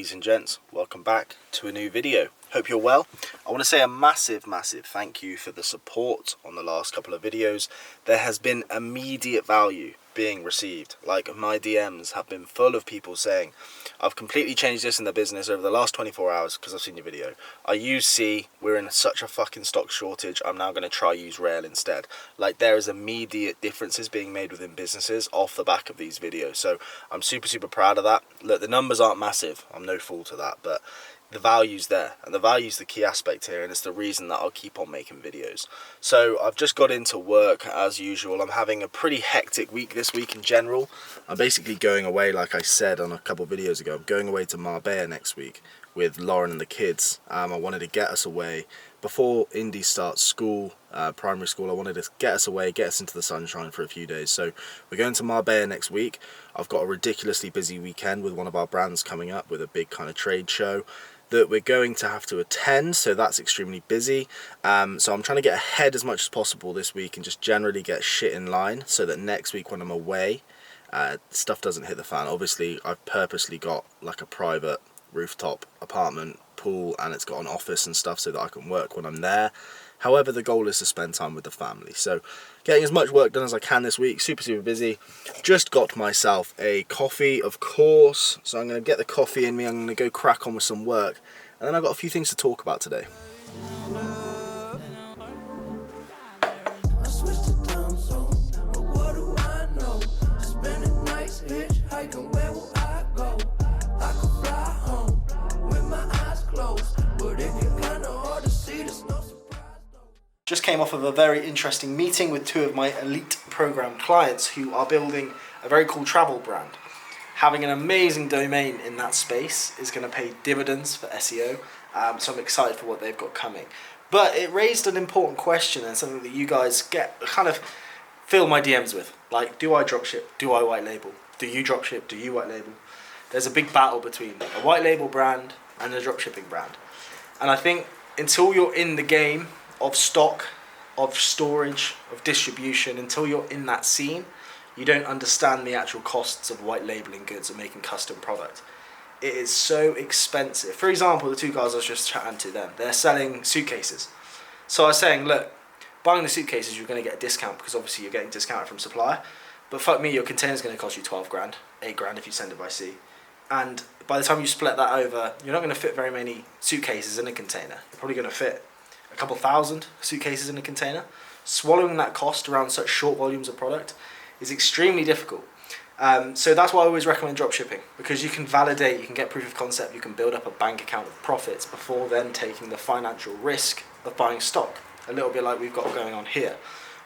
Ladies and gents, welcome back to a new video. Hope you're well. I want to say a massive thank you for the support on the last couple of videos. There has been immediate value being received. Like, my DMs have been full of people saying, I've completely changed this in the business over the last 24 hours because I've seen your video. I use C, we're in such a fucking stock shortage, I'm now going to try use Rail instead. Like, there is immediate differences being made within businesses off the back of these videos. So I'm super proud of that. Look, the numbers aren't massive, I'm no fool to that, but the value's there, and the value's the key aspect here, and it's the reason that I'll keep on making videos. So I've just got into work as usual. I'm having a pretty hectic week this week in general. I'm basically going away, like I said on a couple of videos ago. I'm going away to Marbella next week with Lauren and the kids. I wanted to get us away before Indy starts school, primary school. I wanted to get us away, get us into the sunshine for a few days. So we're going to Marbella next week. I've got a ridiculously busy weekend with one of our brands coming up with a big kind of trade show that we're going to have to attend, so that's extremely busy. So I'm trying to get ahead as much as possible this week and just generally get shit in line so that next week when I'm away, stuff doesn't hit the fan. Obviously, I've purposely got like a private rooftop apartment, pool, and it's got an office and stuff so that I can work when I'm there. However, the goal is to spend time with the family. So getting as much work done as I can this week, super busy. Just got myself a coffee, of course. So I'm going to get the coffee in me, I'm going to go crack on with some work. And then I've got a few things to talk about today. Just came off of a very interesting meeting with two of my elite program clients who are building a very cool travel brand. Having an amazing domain in that space is going to pay dividends for SEO, so I'm excited for what they've got coming. But it raised an important question and something that you guys get kind of fill my DMs with. Like, do I dropship? Do I white label? Do you dropship? Do you white label? There's a big battle between a white label brand and a dropshipping brand. And I think until you're in the game of stock, of storage, of distribution, until you're in that scene, you don't understand the actual costs of white labeling goods and making custom product. It is so expensive. For example, the two guys I was just chatting to then, they're selling suitcases. So I was saying, look, buying the suitcases, you're going to get a discount because obviously you're getting discounted from supplier. But fuck me, your container's going to cost you 12 grand, 8 grand if you send it by sea. And by the time you split that over, you're not going to fit very many suitcases in a container. You're probably going to fit a couple thousand suitcases in a container. Swallowing that cost around such short volumes of product is extremely difficult. So that's why I always recommend dropshipping, because you can validate, you can get proof of concept, you can build up a bank account of profits before then taking the financial risk of buying stock. A little bit like we've got going on here.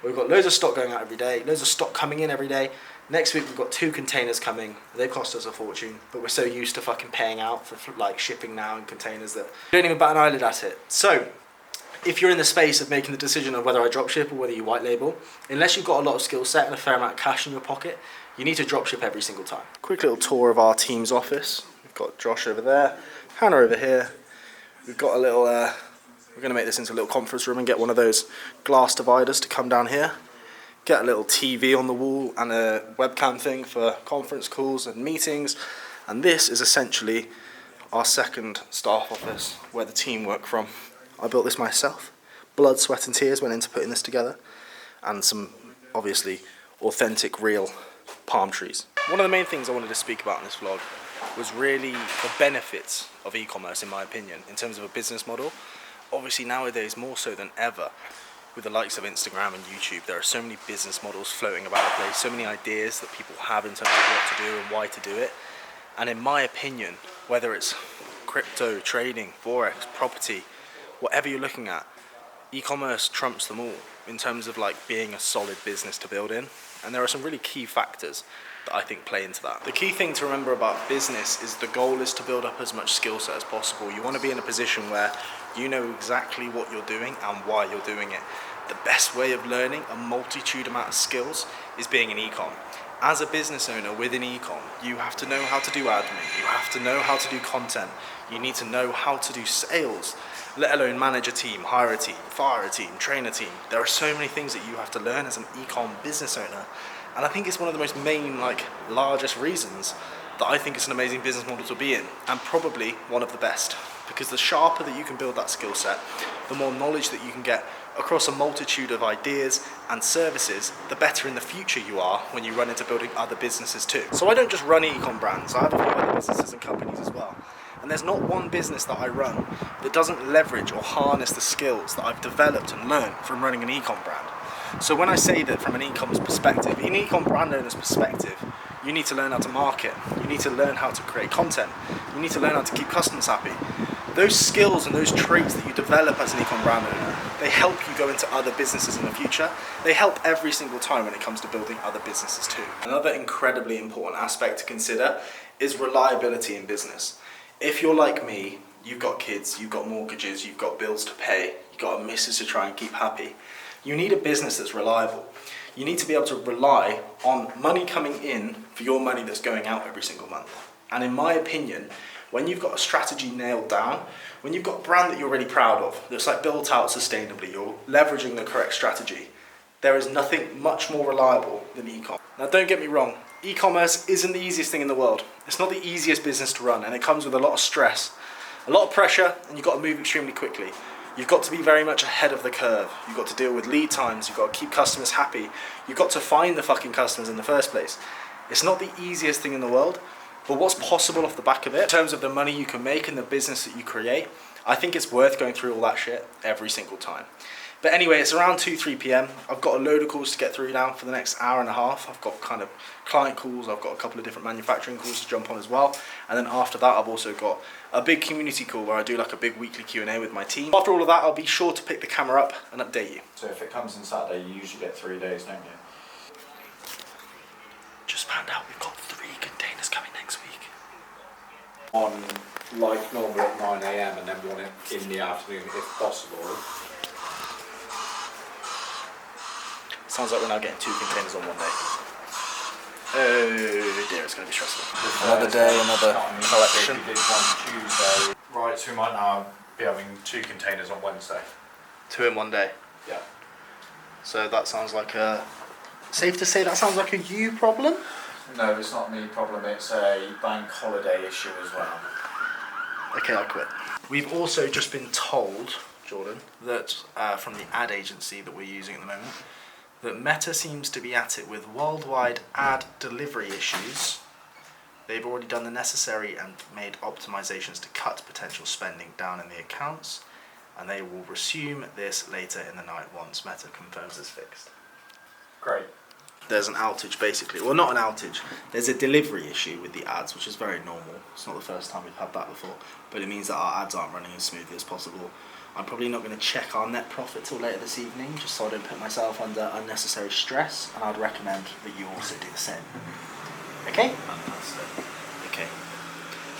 We've got loads of stock going out every day, loads of stock coming in every day. Next week we've got 2 containers coming. They cost us a fortune, but we're so used to fucking paying out for like shipping now in containers that we don't even bat an eyelid at it. So if you're in the space of making the decision of whether I dropship or whether you white label, unless you've got a lot of skill set and a fair amount of cash in your pocket, you need to dropship every single time. Quick little tour of our team's office. We've got Josh over there, Hannah over here. We've got a little, we're going to make this into a little conference room and get one of those glass dividers to come down here. Get a little TV on the wall and a webcam thing for conference calls and meetings. And this is essentially our second staff office where the team work from. I built this myself. Blood, sweat and tears went into putting this together. And some, obviously, authentic, real palm trees. One of the main things I wanted to speak about in this vlog was really the benefits of e-commerce, in my opinion, in terms of a business model. Obviously, nowadays, more so than ever, with the likes of Instagram and YouTube, there are so many business models floating about the place, so many ideas that people have in terms of what to do and why to do it. And in my opinion, whether it's crypto, trading, forex, property, whatever you're looking at, e-commerce trumps them all in terms of like being a solid business to build in. And there are some really key factors that I think play into that. The key thing to remember about business is the goal is to build up as much skill set as possible. You want to be in a position where you know exactly what you're doing and why you're doing it. The best way of learning a multitude amount of skills is being an e-com. As a business owner within e-com, you have to know how to do admin, you have to know how to do content, you need to know how to do sales, let alone manage a team, hire a team, fire a team, train a team. There are so many things that you have to learn as an e-com business owner. And I think it's one of the most main, largest reasons that I think is an amazing business model to be in, and probably one of the best. Because the sharper that you can build that skill set, the more knowledge that you can get across a multitude of ideas and services, the better in the future you are when you run into building other businesses too. So I don't just run e-com brands, I have a few other businesses and companies as well. And there's not one business that I run that doesn't leverage or harness the skills that I've developed and learned from running an e-com brand. So when I say that from an e-commerce perspective, an e-com brand owner's perspective, you need to learn how to market, you need to learn how to create content, you need to learn how to keep customers happy. Those skills and those traits that you develop as an e-com brand owner, they help you go into other businesses in the future. They help every single time when it comes to building other businesses too. Another incredibly important aspect to consider is reliability in business. If you're like me, you've got kids, you've got mortgages, you've got bills to pay, you've got a missus to try and keep happy, you need a business that's reliable. You need to be able to rely on money coming in for your money that's going out every single month. And in my opinion, when you've got a strategy nailed down, when you've got a brand that you're really proud of, that's like built out sustainably, you're leveraging the correct strategy, there is nothing much more reliable than e-com. Now don't get me wrong, e-commerce isn't the easiest thing in the world. It's not the easiest business to run, and it comes with a lot of stress, a lot of pressure, and you've got to move extremely quickly. You've got to be very much ahead of the curve. You've got to deal with lead times, you've got to keep customers happy, you've got to find the fucking customers in the first place. It's not the easiest thing in the world, but what's possible off the back of it, in terms of the money you can make and the business that you create, I think it's worth going through all that shit every single time. But anyway, it's around 2-3 p.m. I've got a load of calls to get through now for the next hour and a half. I've got kind of client calls, I've got a couple of different manufacturing calls to jump on as well. And then after that, I've also got a big community call where I do like a big weekly Q&A with my team. After all of that, I'll be sure to pick the camera up and update you. So if it comes in Saturday, you usually get 3 days, don't you? Just found out we've got 3 containers coming next week. On like normal at 9 AM and then one in the afternoon if possible. Sounds like we're now getting 2 containers on one day. Oh dear, it's going to be stressful. Another day, another collection. We did one Tuesday. Right, so we might now be having 2 containers on Wednesday. 2 in one day. Yeah. So that sounds like a... Safe to say that sounds like a you problem? No, it's not me problem, it's a bank holiday issue as well. Okay, I quit. We've also just been told, Jordan, that from the ad agency that we're using at the moment, that Meta seems to be at it with worldwide ad delivery issues. They've already done the necessary and made optimizations to cut potential spending down in the accounts, and they will resume this later in the night once Meta confirms it's fixed. Great. There's an outage basically, well not an outage, there's a delivery issue with the ads, which is very normal. It's not the first time we've had that before, but it means that our ads aren't running as smoothly as possible. I'm probably not going to check our net profit till later this evening, just so I don't put myself under unnecessary stress, and I'd recommend that you also do the same. Okay? Fantastic. Okay.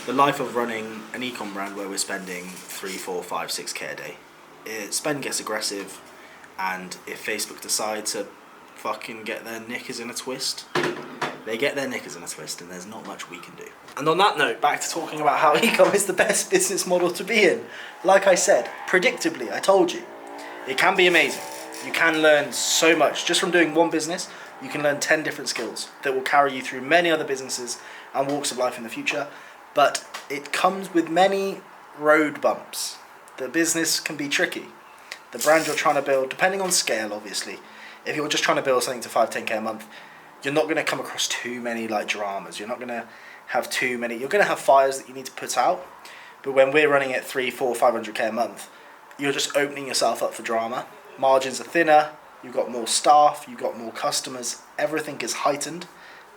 The life of running an e-com brand where we're spending 3, 4, 5, 6k a day, spend gets aggressive, and if Facebook decide to fucking get their knickers in a twist, they get their knickers in a twist, and there's not much we can do. And on that note, back to talking about how e-com is the best business model to be in. Like I said, predictably, I told you, it can be amazing. You can learn so much. Just from doing one business, you can learn 10 different skills that will carry you through many other businesses and walks of life in the future. But it comes with many road bumps. The business can be tricky. The brand you're trying to build, depending on scale, obviously, if you're just trying to build something to 5-10k a month, you're not going to come across too many like dramas. You're not going to have too many. You're going to have fires that you need to put out. But when we're running at 3, 4, 500k a month, you're just opening yourself up for drama. Margins are thinner. You've got more staff. You've got more customers. Everything is heightened,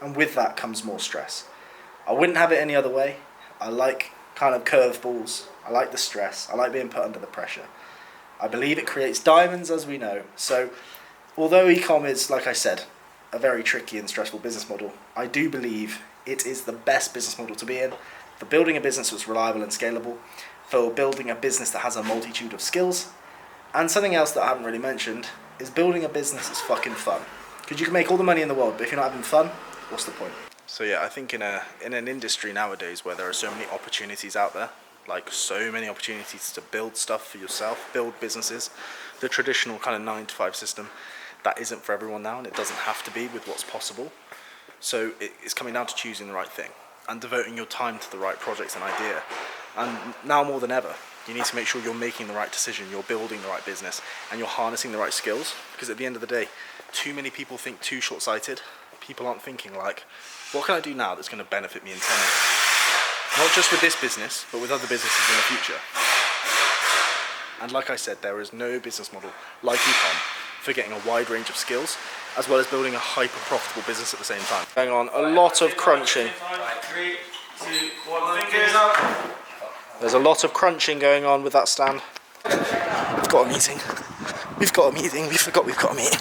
and with that comes more stress. I wouldn't have it any other way. I like kind of curveballs. I like the stress. I like being put under the pressure. I believe it creates diamonds, as we know. So, although e-com is, like I said, a very tricky and stressful business model, I do believe it is the best business model to be in for building a business that's reliable and scalable, for building a business that has a multitude of skills, and something else that I haven't really mentioned is building a business that's fucking fun. Because you can make all the money in the world, but if you're not having fun, what's the point? So yeah, I think in an industry nowadays where there are so many opportunities out there, like so many opportunities to build stuff for yourself, build businesses, the traditional kind of 9-to-5 system, that isn't for everyone now, and it doesn't have to be with what's possible. So it's coming down to choosing the right thing. and devoting your time to the right projects and idea. And now more than ever, you need to make sure you're making the right decision, you're building the right business, and you're harnessing the right skills. Because at the end of the day, too many people think too short-sighted. People aren't thinking like, what can I do now that's going to benefit me in 10 years? Not just with this business, but with other businesses in the future. And like I said, there is no business model like ECom for getting a wide range of skills, as well as building a hyper-profitable business at the same time. Going on, a lot of crunching. 3, 2, 1, fingers up. There's a lot of crunching going on with that stand. We've got a meeting. We've got a meeting. We forgot we've got a meeting.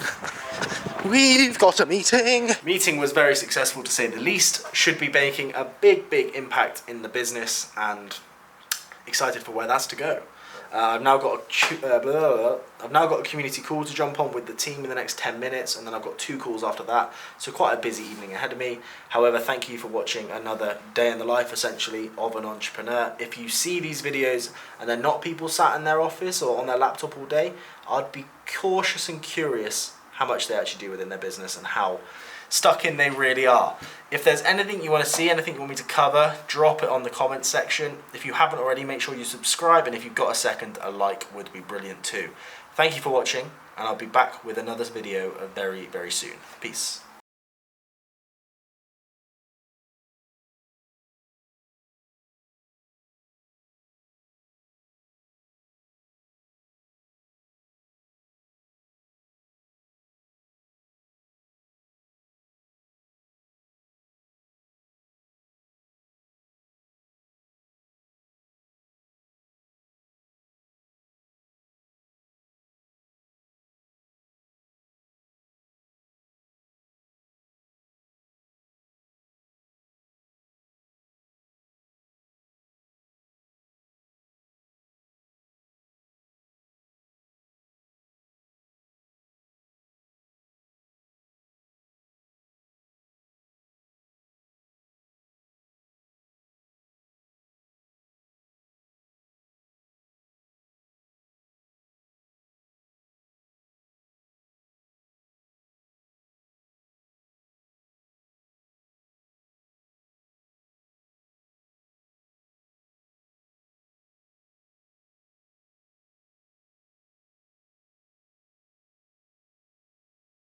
We've got a meeting. Meeting was very successful to say the least. Should be making a big impact in the business, and excited for where that's to go. I've now got a community call to jump on with the team in the next 10 minutes, and then I've got 2 calls after that. So quite a busy evening ahead of me. However, thank you for watching another day in the life, essentially, of an entrepreneur. If you see these videos and they're not people sat in their office or on their laptop all day, I'd be cautious and curious how much they actually do within their business and how stuck in they really are. If there's anything you want to see, anything you want me to cover, drop it on the comments section. If you haven't already, make sure you subscribe, and if you've got a second, a like would be brilliant too. Thank you for watching, and I'll be back with another video very soon. Peace.